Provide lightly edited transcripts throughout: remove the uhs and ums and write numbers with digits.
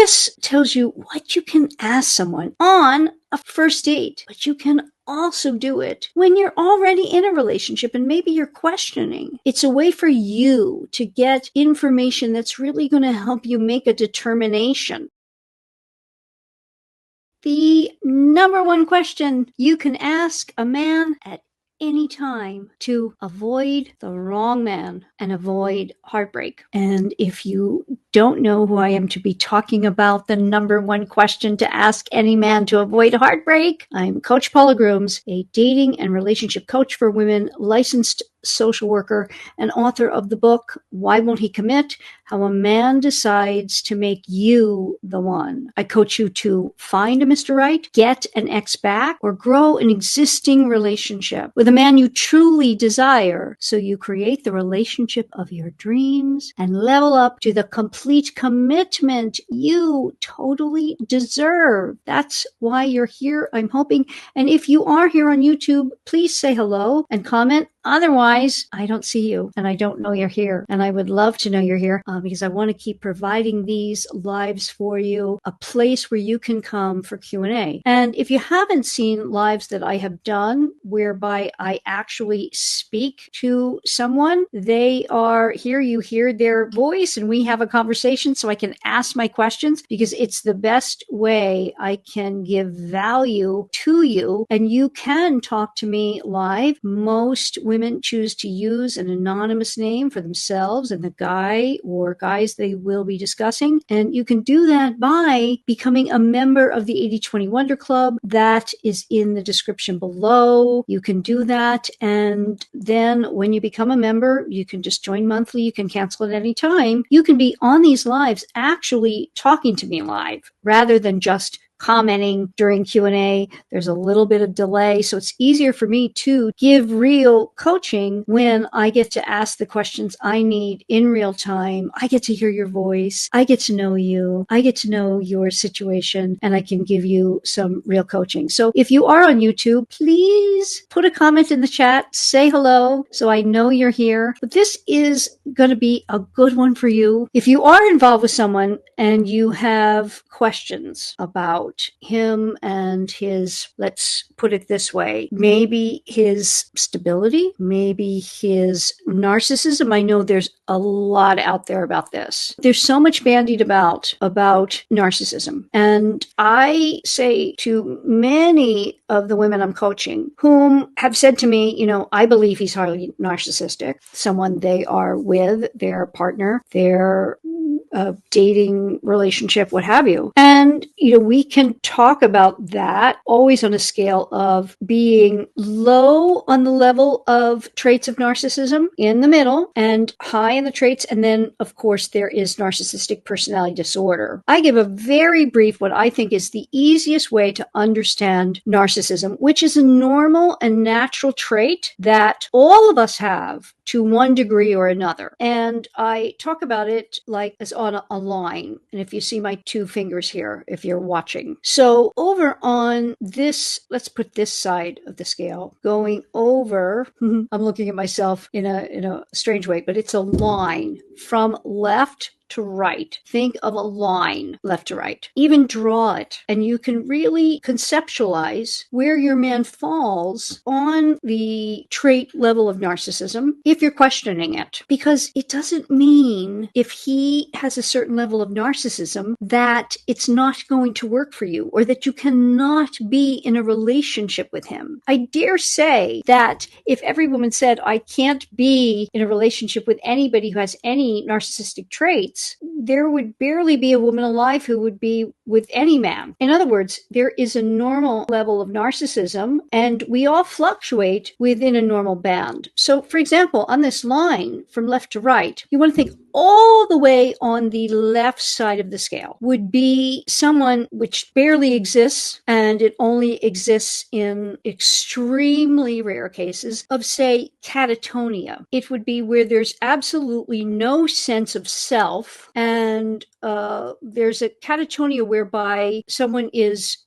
This tells you what you can ask someone on a first date, but you can also do it when you're already in a relationship and maybe you're questioning. It's a way for you to get information that's really going to help you make a determination. The number one question you can ask a man at any time to avoid the wrong man and avoid heartbreak. And if you don't know who I am to be talking about the number one question to ask any man to avoid heartbreak, I'm Coach Paula Grooms, a dating and relationship coach for women, licensed social worker, and author of the book, Why Won't He Commit? How a Man Decides to Make You the One. I coach you to find a Mr. Right, get an ex back, or grow an existing relationship with a man you truly desire so you create the relationship of your dreams and level up to the complete commitment you totally deserve. That's why you're here, I'm hoping. And if you are here on YouTube, please say hello and comment. Otherwise, I don't see you and I don't know you're here. And I would love to know you're here because I want to keep providing these lives for you, a place where you can come for Q&A. And if you haven't seen lives that I have done whereby I actually speak to someone, they are here, you hear their voice and we have a conversation so I can ask my questions because it's the best way I can give value to you. And you can talk to me live. Most women choose to use an anonymous name for themselves and the guy or guys they will be discussing. And you can do that by becoming a member of the 80/20 Wonder Club. That is in the description below. You can do that. And then when you become a member, you can just join monthly. You can cancel at any time. You can be on these lives actually talking to me live rather than just commenting during Q&A. There's a little bit of delay, so it's easier for me to give real coaching when I get to ask the questions I need in real time. I get to hear your voice. I get to know you. I get to know your situation, and I can give you some real coaching. So if you are on YouTube, please put a comment in the chat, say hello so I know you're here. But this is going to be a good one for you. If you are involved with someone and you have questions about him and his, let's put it this way, maybe his stability, maybe his narcissism. I know there's a lot out there about this. There's so much bandied about narcissism. And I say to many of the women I'm coaching whom have said to me, I believe he's highly narcissistic, someone they are with, their partner, their dating relationship, what have you. And, we can talk about that always on a scale of being low on the level of traits of narcissism, in the middle, and high in the traits. And then, of course, there is narcissistic personality disorder. I give a very brief, what I think is the easiest way to understand narcissism, which is a normal and natural trait that all of us have to one degree or another. And I talk about it like as on a line. And if you see my two fingers here, if you're watching. So over on this, let's put this side of the scale, going over, I'm looking at myself in a strange way, but it's a line from left to right. Think of a line left to right. Even draw it, and you can really conceptualize where your man falls on the trait level of narcissism if you're questioning it. Because it doesn't mean if he has a certain level of narcissism that it's not going to work for you or that you cannot be in a relationship with him. I dare say that if every woman said, I can't be in a relationship with anybody who has any narcissistic traits, there would barely be a woman alive who would be with any man. In other words, there is a normal level of narcissism, and we all fluctuate within a normal band. So, for example, on this line from left to right, you want to think all the way on the left side of the scale would be someone which barely exists, and it only exists in extremely rare cases of, say, catatonia. It would be where there's absolutely no sense of self, and there's a catatonia whereby someone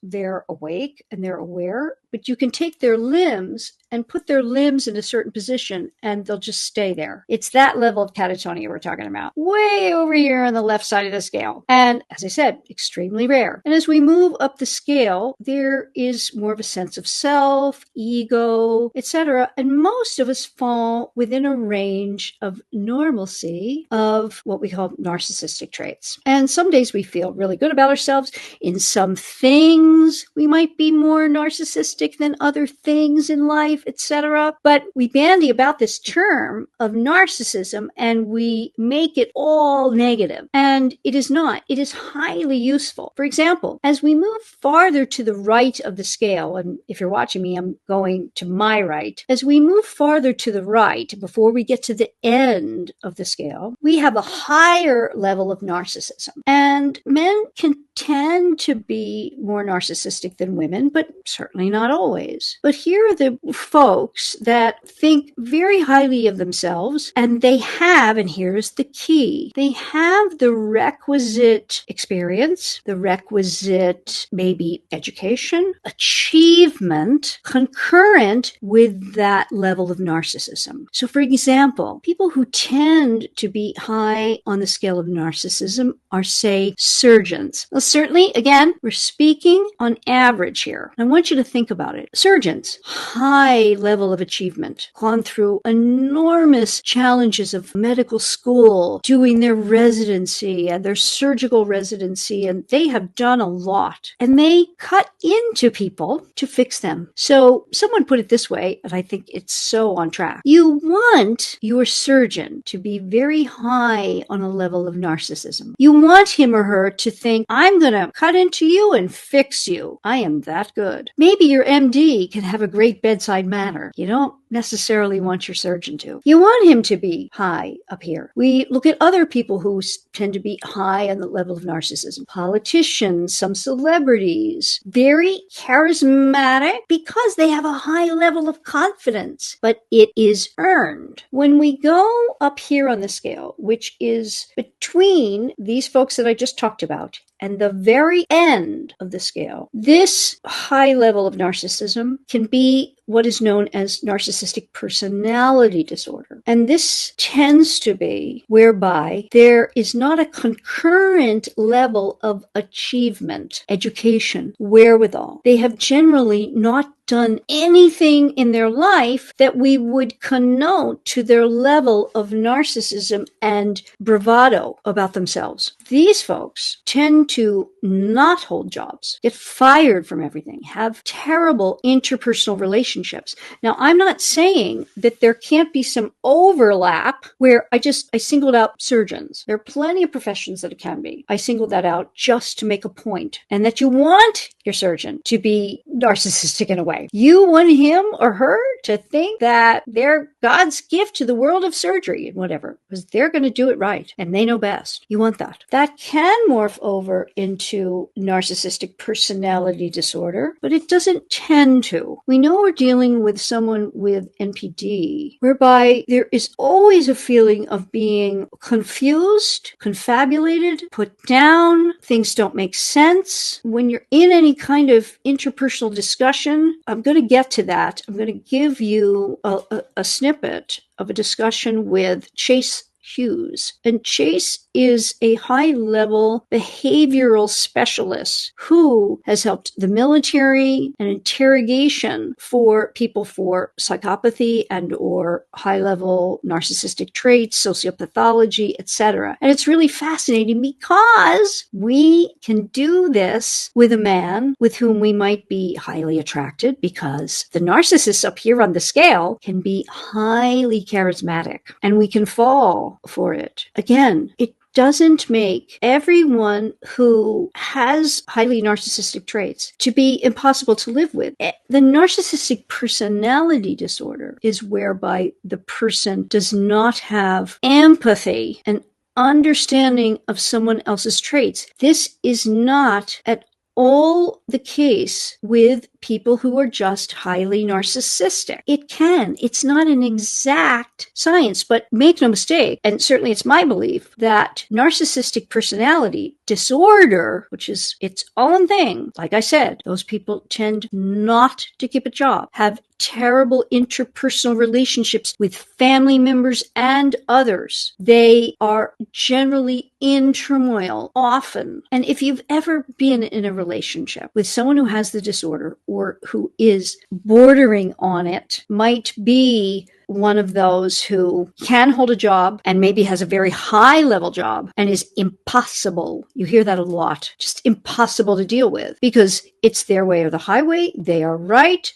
they're awake and they're aware, but you can take their limbs and put their limbs in a certain position and they'll just stay there. It's that level of catatonia we're talking about. Way over here on the left side of the scale. And as I said, extremely rare. And as we move up the scale, there is more of a sense of self, ego, etc. And most of us fall within a range of normalcy of what we call narcissistic traits. And some days we feel really good about ourselves. In some things, we might be more narcissistic than other things in life, etc. But we bandy about this term of narcissism and we make it all negative. And it is not. It is highly useful. For example, as we move farther to the right of the scale, and if you're watching me, I'm going to my right. As we move farther to the right, before we get to the end of the scale, we have a higher level of narcissism. And men can tend to be more narcissistic than women, but certainly not always. But here are the folks that think very highly of themselves, and they have, and here's the key, they have the requisite experience, the requisite maybe education, achievement, concurrent with that level of narcissism. So for example, people who tend to be high on the scale of narcissism are, say, surgeons. Now, certainly, again, we're speaking on average here. I want you to think about it. Surgeons, high level of achievement, gone through enormous challenges of medical school, doing their residency and their surgical residency, and they have done a lot. And they cut into people to fix them. So someone put it this way, and I think it's so on track. You want your surgeon to be very high on a level of narcissism. You want him or her to think, I'm going to cut into you and fix you. I am that good. Maybe your MD can have a great bedside manner. You don't necessarily want your surgeon to. You want him to be high up here. We look at other people who tend to be high on the level of narcissism. Politicians, some celebrities, very charismatic because they have a high level of confidence, but it is earned. When we go up here on the scale, which is between these folks that I just talked about and the very end of the scale, this high level of narcissism can be what is known as narcissistic personality disorder. And this tends to be whereby there is not a concurrent level of achievement, education, wherewithal. They have generally not done anything in their life that we would connote to their level of narcissism and bravado about themselves. These folks tend to not hold jobs, get fired from everything, have terrible interpersonal relationships. Now, I'm not saying that there can't be some overlap where I singled out surgeons. There are plenty of professions that it can be. I singled that out just to make a point, and that you want your surgeon to be narcissistic in a way. You want him or her to think that they're God's gift to the world of surgery and whatever, because they're going to do it right and they know best. You want that. That can morph over into narcissistic personality disorder, but it doesn't tend to. We know we're dealing with someone with NPD, whereby there is always a feeling of being confused, confabulated, put down, things don't make sense. When you're in any kind of interpersonal discussion, I'm going to get to that. I'm going to give you a snippet of a discussion with Chase Hughes. And Chase is a high-level behavioral specialist who has helped the military and interrogation for people for psychopathy and or high-level narcissistic traits, sociopathology, etc. And it's really fascinating because we can do this with a man with whom we might be highly attracted, because the narcissists up here on the scale can be highly charismatic and we can fall for it. Again, it doesn't make everyone who has highly narcissistic traits to be impossible to live with. The narcissistic personality disorder is whereby the person does not have empathy and understanding of someone else's traits. This is not at all the case with people who are just highly narcissistic. It can. It's not an exact science, but make no mistake, and certainly it's my belief, that narcissistic personality disorder, which is its own thing, like I said, those people tend not to keep a job, have terrible interpersonal relationships with family members and others. They are generally in turmoil often. And if you've ever been in a relationship with someone who has the disorder or who is bordering on it, might be one of those who can hold a job and maybe has a very high level job and is impossible. You hear that a lot, just impossible to deal with because it's their way or the highway. They are right.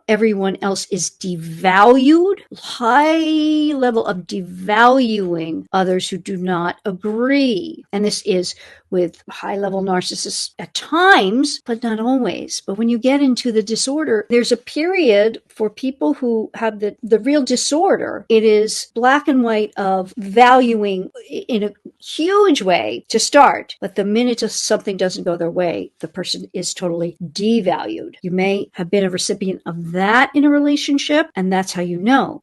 Everyone else is devalued, high level of devaluing others who do not agree. And this is with high-level narcissists at times, but not always. But when you get into the disorder, there's a period for people who have the real disorder. It is black and white of valuing in a huge way to start. But the minute something doesn't go their way, the person is totally devalued. You may have been a recipient of that in a relationship, and that's how you know.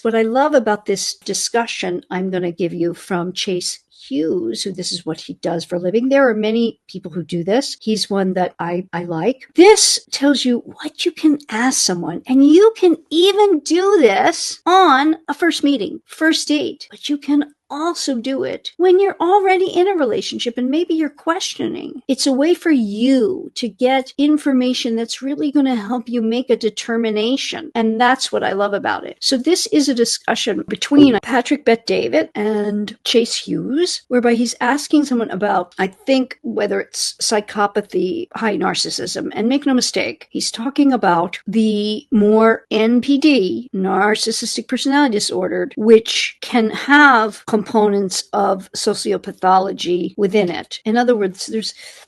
What I love about this discussion, I'm going to give you from Chase Hughes, who this is what he does for a living. There are many people who do this. He's one that I like. This tells you what you can ask someone, and you can even do this on a first meeting, first date, but you can also do it when you're already in a relationship and maybe you're questioning. It's a way for you to get information that's really going to help you make a determination. And that's what I love about it. So this is a discussion between Patrick Bet-David and Chase Hughes, whereby he's asking someone about, I think, whether it's psychopathy, high narcissism. And make no mistake, he's talking about the more NPD, Narcissistic Personality Disorder, which can have components of sociopathology within it. In other words,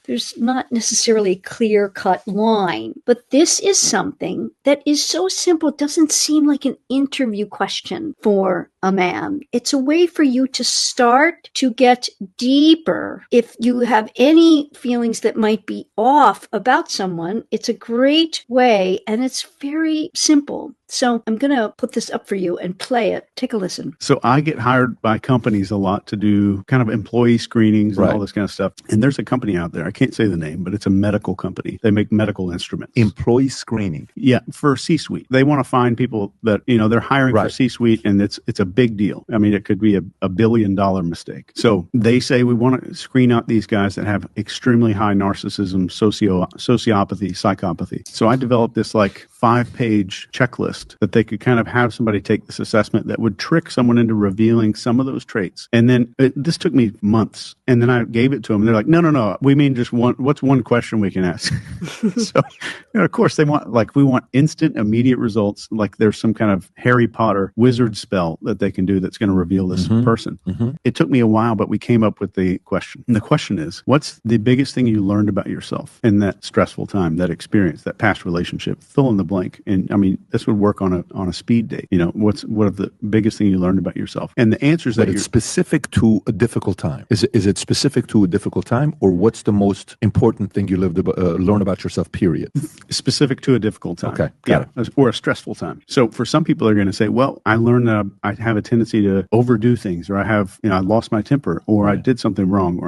there's not necessarily a clear-cut line, but this is something that is so simple, it doesn't seem like an interview question for a man. It's a way for you to start to get deeper. If you have any feelings that might be off about someone, it's a great way, and it's very simple. So I'm going to put this up for you and play it. Take a listen. So I get hired by companies a lot to do kind of employee screenings and all this kind of stuff. And there's a company out there, I can't say the name, but it's a medical company. They make medical instruments. Employee screening. Yeah, for C-suite. They want to find people that, they're hiring for C-suite, and it's a big deal. I mean, it could be a $1 billion mistake. So they say we want to screen out these guys that have extremely high narcissism, sociopathy, psychopathy. So I developed this 5-page checklist that they could kind of have somebody take this assessment that would trick someone into revealing some of those traits. And then this took me months. And then I gave it to them. They're like, no. We mean just what's one question we can ask? So, of course, they want, we want instant, immediate results. Like there's some kind of Harry Potter wizard spell that they can do that's going to reveal this person. Mm-hmm. It took me a while, but we came up with the question. And the question is, what's the biggest thing you learned about yourself in that stressful time, that experience, that past relationship? Fill in the blank. And I mean, this would work on a speed date. What are the biggest thing you learned about yourself? And the answer is that it's specific to a difficult time. Is it specific to a difficult time, or what's the most important thing you learn about yourself, period? Specific to a difficult time. Okay. Got it. Or a stressful time. So for some people, they're going to say, well, I learned that I have a tendency to overdo things, or I lost my temper, or I did something wrong,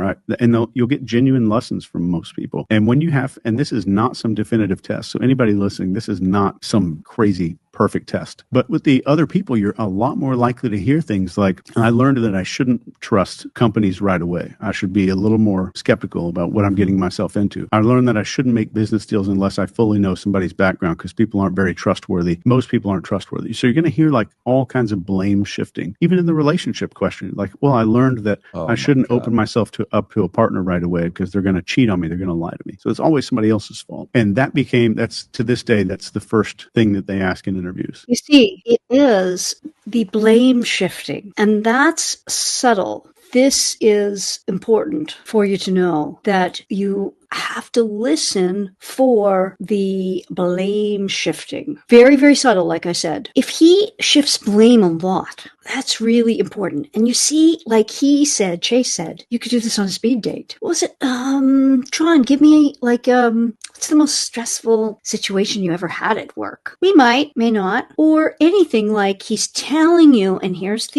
you'll get genuine lessons from most people. And when you have, and this is not some definitive test. So anybody listening, this is not some crazy perfect test. But with the other people, you're a lot more likely to hear things like, I learned that I shouldn't trust companies right away. I should be a little more skeptical about what I'm getting myself into. I learned that I shouldn't make business deals unless I fully know somebody's background, because people aren't very trustworthy. Most people aren't trustworthy. So you're going to hear all kinds of blame shifting, even in the relationship question. I learned that I shouldn't open myself up to a partner right away because they're going to cheat on me. They're going to lie to me. So it's always somebody else's fault. And that's to this day, that's the first thing that they ask in interviews. You see, it is the blame shifting, and that's subtle. This is important for you to know, that you have to listen for the blame shifting. Very, very subtle, like I said. If he shifts blame a lot, that's really important. And you see, like Chase said, you could do this on a speed date. What was it? Tron, give me what's the most stressful situation you ever had at work? We might, may not, or anything like he's telling you, and here's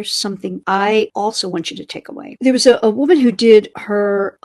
something I also want you to take away. There was a woman who did her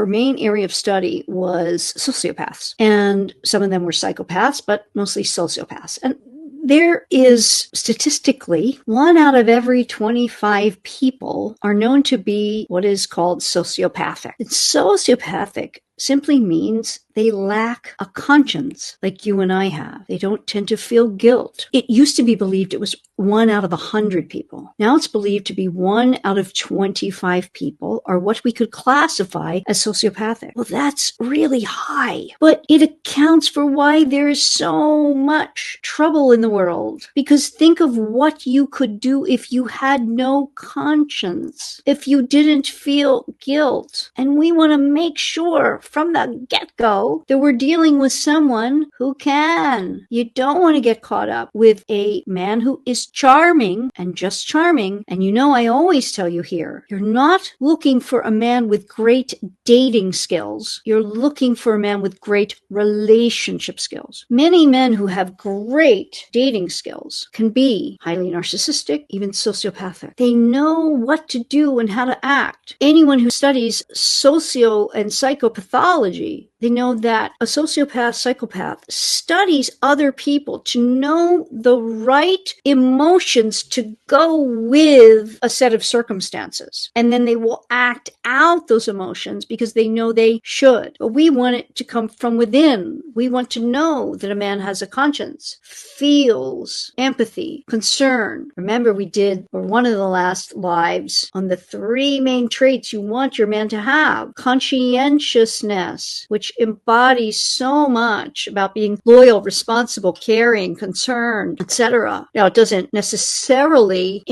main area of study was sociopaths, and some of them were psychopaths, but mostly sociopaths. And there is statistically 1 out of every 25 people are known to be what is called sociopathic. And sociopathic simply means they lack a conscience like you and I have. They don't tend to feel guilt. It used to be believed it was 1 out of 100 people. Now it's believed to be 1 out of 25 people are what we could classify as sociopathic. Well, that's really high, but it accounts for why there is so much trouble in the world. Because think of what you could do if you had no conscience, if you didn't feel guilt. And we want to make sure from the get-go that we're dealing with someone who can. You don't want to get caught up with a man who is charming and just charming. And you know, I always tell you here, you're not looking for a man with great dating skills. You're looking for a man with great relationship skills. Many men who have great dating skills can be highly narcissistic, even sociopathic. They know what to do and how to act. Anyone who studies socio and psychopathology, they know that a psychopath studies other people to know the right emotions to go with a set of circumstances. And then they will act out those emotions because they know they should. But we want it to come from within. We want to know that a man has a conscience, feels empathy, concern. Remember, we did one of the last lives on the 3 main traits you want your man to have. Conscientiousness, which embodies so much about being loyal, responsible, caring, concerned, etc. Now, it doesn't necessarily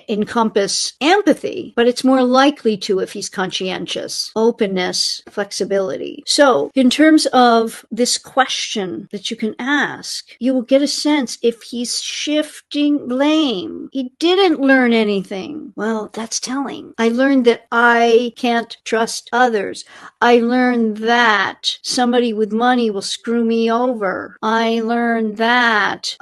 encompass empathy, but it's more likely to if he's conscientious. Openness, flexibility. So, in terms of this question that you can ask, you will get a sense if he's shifting blame. He didn't learn anything. Well, that's telling. I learned that I can't trust others. I learned that somebody with money will screw me over. I learned that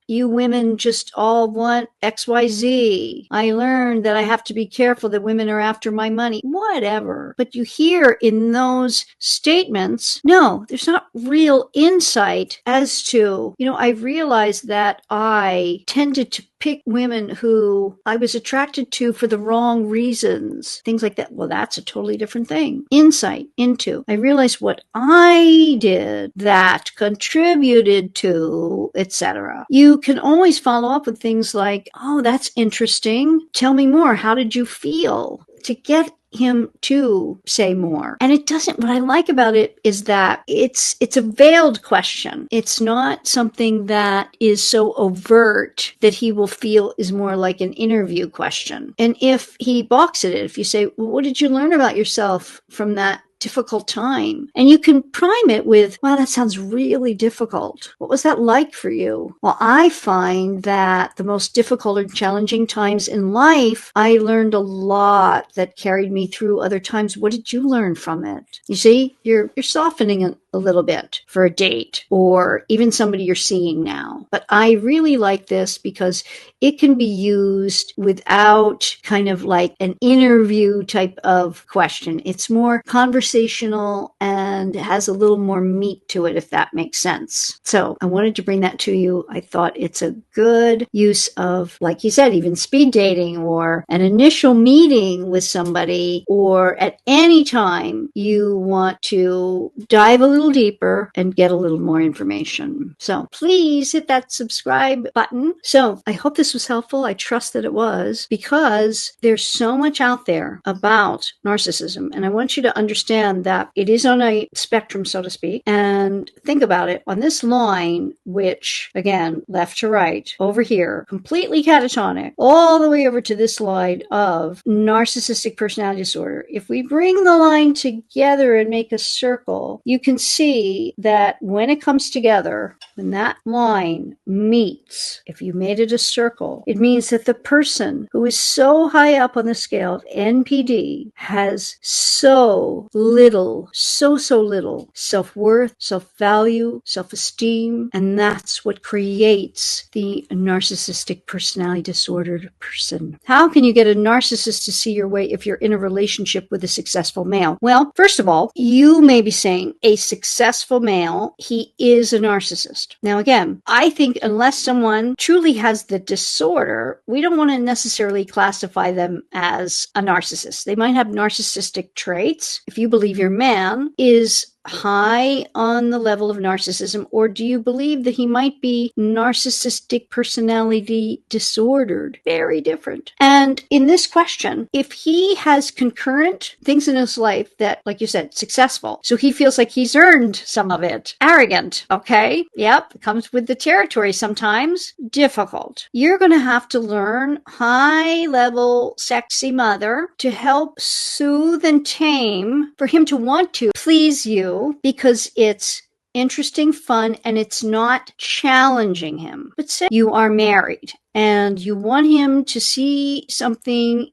you women just all want XYZ. I learned that I have to be careful that women are after my money. Whatever. But you hear in those statements, no, there's not real insight as to, I realized that I tended to pick women who I was attracted to for the wrong reasons. Things like that. Well, that's a totally different thing. Insight into. I realized what I did that contributed to, etc. You can always follow up with things like, oh, that's interesting. Tell me more. How did you feel? To get him to say more. And it doesn't, what I like about it is that it's a veiled question. It's not something that is so overt that he will feel is more like an interview question. And if he balks at it, if you say, well, what did you learn about yourself from that difficult time? And you can prime it with, wow, that sounds really difficult. What was that like for you? Well, I find that the most difficult or challenging times in life, I learned a lot that carried me through other times. What did you learn from it? You see, you're softening it a little bit for a date or even somebody you're seeing now. But I really like this because it can be used without kind of like an interview type of question. It's more conversational and has a little more meat to it, if that makes sense. So I wanted to bring that to you. I thought it's a good use of, like you said, even speed dating or an initial meeting with somebody, or at any time you want to dive a little deeper and get a little more information. So please hit that subscribe button. So I hope this was helpful. I trust that it was, because there's so much out there about narcissism. And I want you to understand that it is on a spectrum, so to speak. And think about it on this line, which again, left to right over here, completely catatonic, all the way over to this line of narcissistic personality disorder. If we bring the line together and make a circle, you can see that when it comes together, when that line meets, if you made it a circle, it means that the person who is so high up on the scale of NPD has so little self-worth, self-value, self-esteem, and that's what creates the narcissistic personality disordered person. How can you get a narcissist to see your way if you're in a relationship with a successful male? Well, first of all, you may be saying a successful male, he is a narcissist. Now, again, I think unless someone truly has the disorder, we don't want to necessarily classify them as a narcissist. They might have narcissistic traits. If you believe your man is high on the level of narcissism, or do you believe that he might be narcissistic personality disordered? Very different. And in this question, if he has concurrent things in his life that, like you said, successful, so he feels like he's earned some of it, arrogant, okay? Yep, comes with the territory sometimes, difficult. You're going to have to learn high level sexy mother to help soothe and tame for him to want to please you, because it's interesting, fun, and it's not challenging him. But say you are married and you want him to see something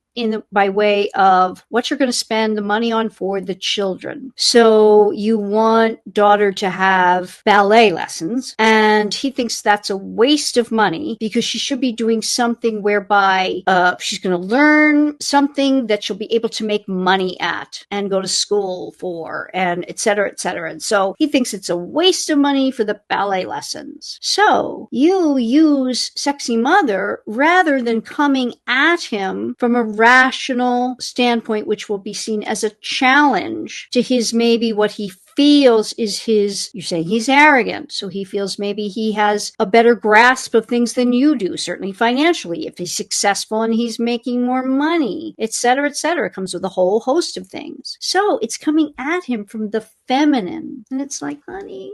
by way of what you're going to spend the money on for the children. So you want daughter to have ballet lessons, and he thinks that's a waste of money because she should be doing something whereby she's going to learn something that she'll be able to make money at and go to school for, and et cetera, et cetera. And so he thinks it's a waste of money for the ballet lessons. So you use sexy mother rather than coming at him from a rational standpoint, which will be seen as a challenge to his maybe what he feels is his, you're saying he's arrogant, so he feels maybe he has a better grasp of things than you do, certainly financially, if he's successful and he's making more money, et cetera, comes with a whole host of things. So it's coming at him from the feminine. And it's like, honey,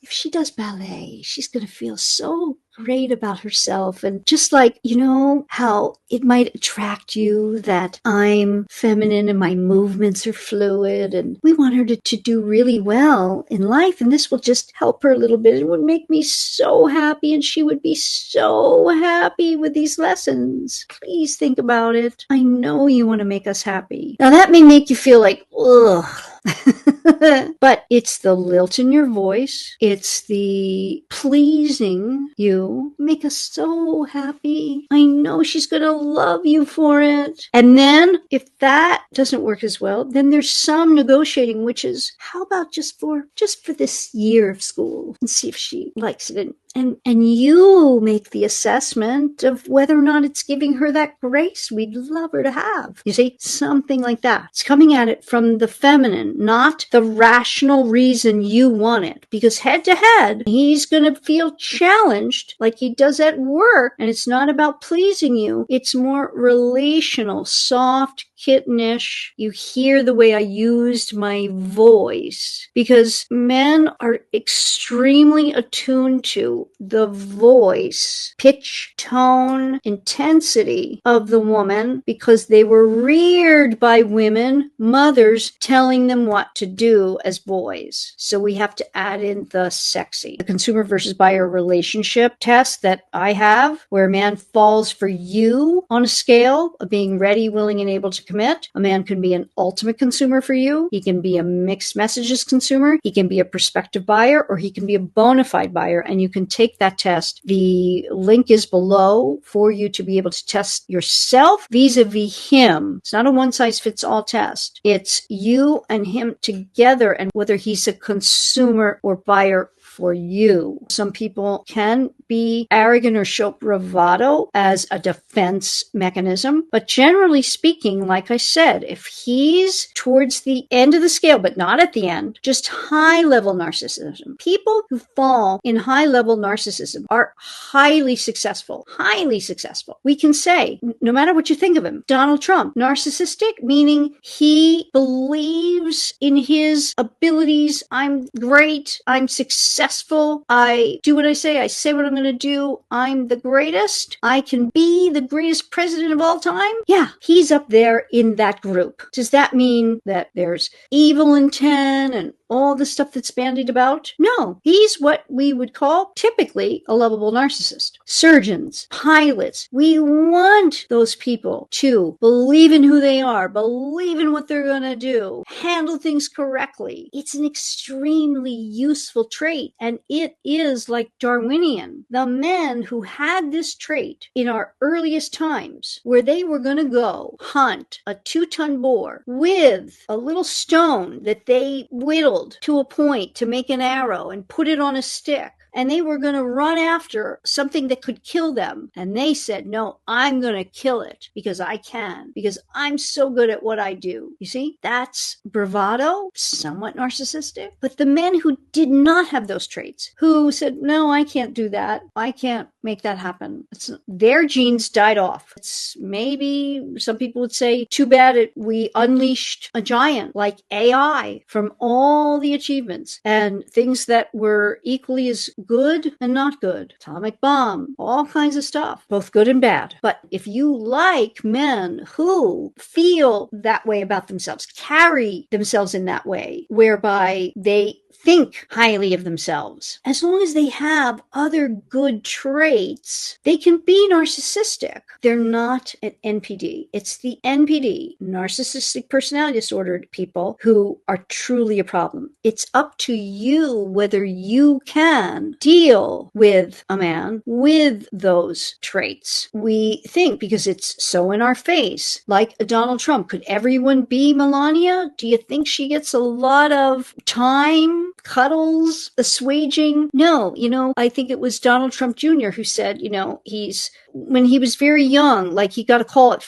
if she does ballet, she's going to feel so great about herself. And just like, how it might attract you that I'm feminine and my movements are fluid, and we want her to do really well in life. And this will just help her a little bit. It would make me so happy, and she would be so happy with these lessons. Please think about it. I know you want to make us happy. Now that may make you feel like, ugh. But it's the lilt in your voice. It's the pleasing you. Make us so happy. I know she's going to love you for it. And then if that doesn't work as well, then there's some negotiating, which is, how about just for this year of school and see if she likes it. And you make the assessment of whether or not it's giving her that grace we'd love her to have. You see, something like that. It's coming at it from the feminine, not the rational reason you want it. Because head to head, he's going to feel challenged like he does at work. And it's not about pleasing you. It's more relational, soft, kittenish. You hear the way I used my voice. Because men are extremely attuned to the voice, pitch, tone, intensity of the woman, because they were reared by women, mothers telling them what to do as boys. So we have to add in the sexy. The consumer versus buyer relationship test that I have, where a man falls for you on a scale of being ready, willing, and able to commit. A man can be an ultimate consumer for you. He can be a mixed messages consumer. He can be a prospective buyer, or he can be a bona fide buyer. And you can take that test. The link is below for you to be able to test yourself vis-a-vis him. It's not a one-size-fits-all test. It's you and him together, and whether he's a consumer or buyer for you. Some people can be arrogant or show bravado as a defense mechanism. But generally speaking, like I said, if he's towards the end of the scale, but not at the end, just high level narcissism. People who fall in high level narcissism are highly successful, highly successful. We can say, no matter what you think of him, Donald Trump, narcissistic, meaning he believes in his abilities. I'm great. I'm successful. I do what I say what I'm going to do. I'm the greatest. I can be the greatest president of all time. Yeah, he's up there in that group. Does that mean that there's evil intent and all the stuff that's bandied about? No, he's what we would call typically a lovable narcissist. Surgeons, pilots, we want those people to believe in who they are, believe in what they're going to do, handle things correctly. It's an extremely useful trait, and it is like Darwinian. The men who had this trait in our earliest times, where they were going to go hunt a 2-ton boar with a little stone that they whittled to a point to make an arrow and put it on a stick. And they were going to run after something that could kill them. And they said, no, I'm going to kill it because I can, because I'm so good at what I do. You see, that's bravado, somewhat narcissistic. But the men who did not have those traits, who said, no, I can't do that. I can't make that happen. Their genes died off. It's maybe some people would say, too bad we unleashed a giant like AI from all the achievements and things that were equally as good and not good. Atomic bomb, all kinds of stuff, both good and bad. But if you like men who feel that way about themselves, carry themselves in that way, whereby they think highly of themselves, as long as they have other good traits, they can be narcissistic. They're not an NPD. It's the NPD, Narcissistic Personality Disorder people, who are truly a problem. It's up to you whether you can deal with a man with those traits. We think because it's so in our face, like Donald Trump. Could everyone be Melania? Do you think she gets a lot of time, cuddles, assuaging? No, I think it was Donald Trump Jr. who said, when he was very young, like he got a call at,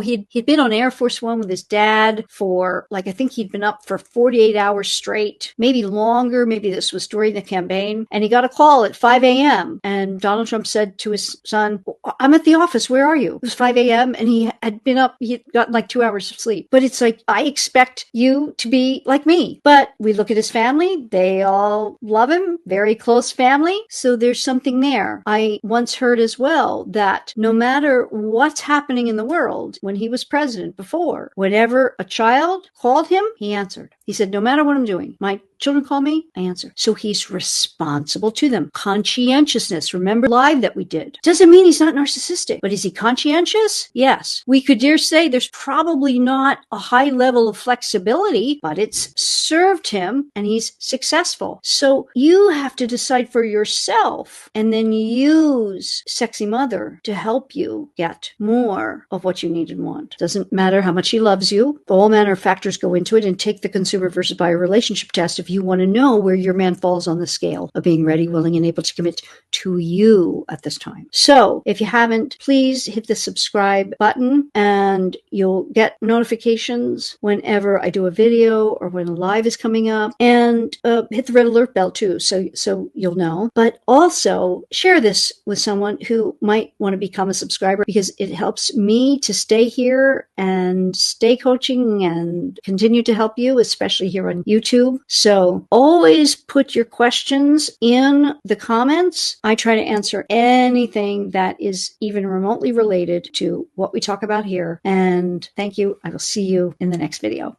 he'd been on Air Force One with his dad for, I think he'd been up for 48 hours straight, maybe longer. Maybe this was during the campaign. And he got a call at 5 a.m. And Donald Trump said to his son, I'm at the office. Where are you? It was 5 a.m. And he had been up, he had gotten 2 hours of sleep. But it's like, I expect you to be like me. But we look at his family. They all love him. Very close family. So there's something there. I once heard as well that no matter what's happening in the world, when he was president before, whenever a child called him, he answered. He said, no matter what I'm doing, my children call me, I answer. So he's responsible to them. Conscientiousness. Remember live that we did. Doesn't mean he's not narcissistic, but is he conscientious? Yes. We could dare say there's probably not a high level of flexibility, but it's served him and he's successful. So you have to decide for yourself and then use Sexy Mother to help you get more of what you need and want. Doesn't matter how much he loves you. All manner of factors go into it, and take the consumer versus buyer relationship test if you want to know where your man falls on the scale of being ready, willing, and able to commit to you at this time. So if you haven't, please hit the subscribe button and you'll get notifications whenever I do a video or when a live is coming up, and hit the red alert bell too, so you'll know. But also share this with someone who might want to become a subscriber, because it helps me to stay here and stay coaching and continue to help you, especially here on YouTube. So always put your questions in the comments. I try to answer anything that is even remotely related to what we talk about here. And thank you. I will see you in the next video.